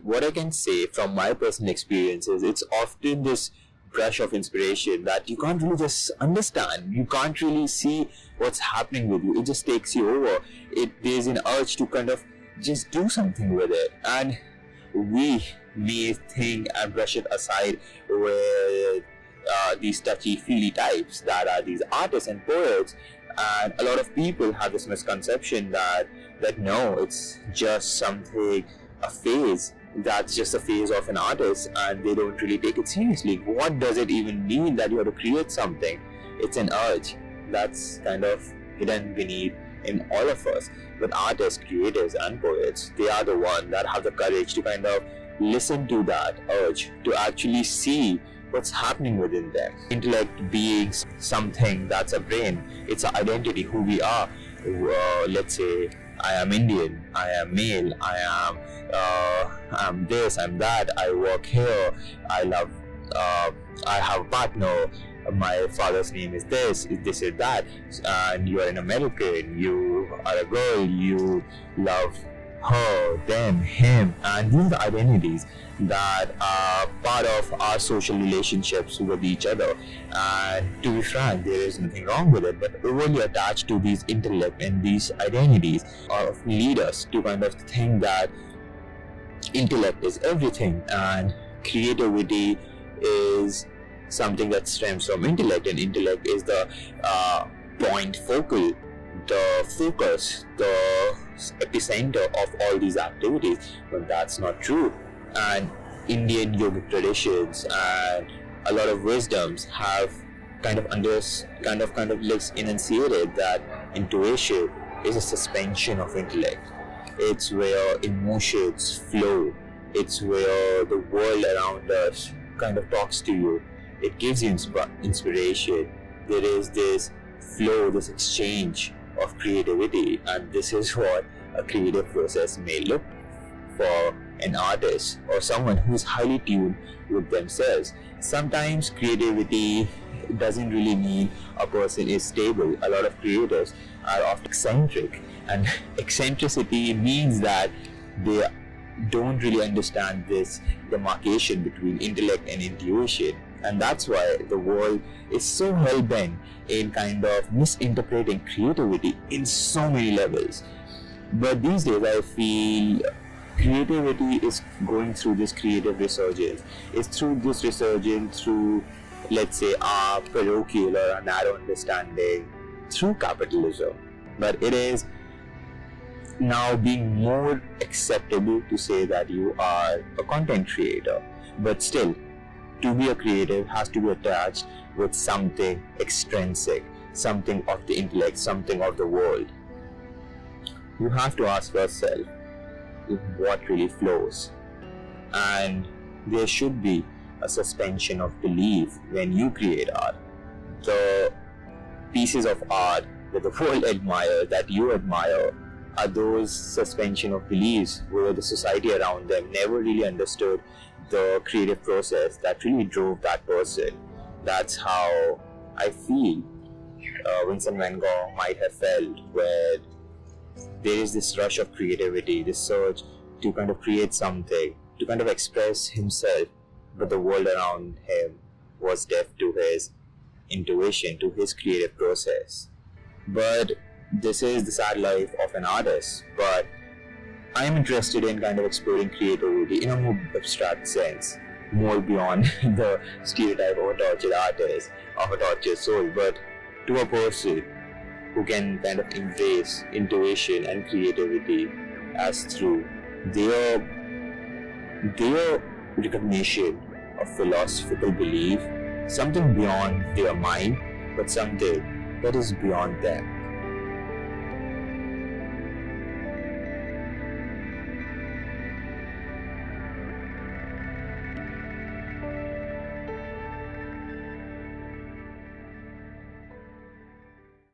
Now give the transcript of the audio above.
What I can say from my personal experiences, it's often this brush of inspiration that you can't really just understand. You can't really see what's happening with you. It just takes you over. There's an urge to kind of just do something with it, and we may think and brush it aside with these touchy-feely types that are these artists and poets. And a lot of people have this misconception that no, it's just something, a phase. That's just a phase of an artist, and they don't really take it seriously. What does it even mean that you have to create something? It's an urge that's kind of hidden beneath in all of us. But artists, creators, and poets, they are the ones that have the courage to kind of listen to that urge, to actually see what's happening within them. Intellect being something that's a brain, it's an identity, who we are. Let's say I am Indian, I am male, I'm this, I'm that, I work here, I have a partner, my father's name is this is that, and you are an American, you are a girl, you love her, them, him, and these are identities that are part of our social relationships with each other. And to be frank, there is nothing wrong with it, but overly attached to these intellect and these identities lead us to kind of think that intellect is everything, and creativity is something that stems from intellect, and intellect is the point focal, the focus, the epicenter of all these activities. But that's not true. And Indian yogic traditions and a lot of wisdoms have kind of enunciated that intuition is a suspension of intellect. It's where emotions flow. It's where the world around us kind of talks to you. It gives you inspiration. There is this flow, this exchange of creativity, and this is what a creative process may look for an artist or someone who's highly tuned with themselves. Sometimes creativity doesn't really mean a person is stable. A lot of creators are often eccentric, and eccentricity means that they don't really understand this demarcation between intellect and intuition. And that's why the world is so hell-bent in kind of misinterpreting creativity in so many levels. But these days I feel creativity is going through this creative resurgence. It's through this resurgence through, let's say, our parochial or our narrow understanding through capitalism. But it is now being more acceptable to say that you are a content creator. But still, to be a creative has to be attached with something extrinsic, something of the intellect, something of the world. You have to ask yourself what really flows, and there should be a suspension of belief when you create art. The pieces of art that the world admires, that you admire, are those suspension of beliefs where the society around them never really understood the creative process that really drove that person. That's how I feel Vincent van Gogh might have felt, where there is this rush of creativity, this surge to kind of create something, to kind of express himself, but the world around him was deaf to his intuition, to his creative process. But this is the sad life of an artist. But I'm interested in kind of exploring creativity in a more abstract sense, more beyond the stereotype of a tortured artist, of a tortured soul, but to a person who can kind of embrace intuition and creativity as through their recognition of philosophical belief, something beyond their mind, but something that is beyond them.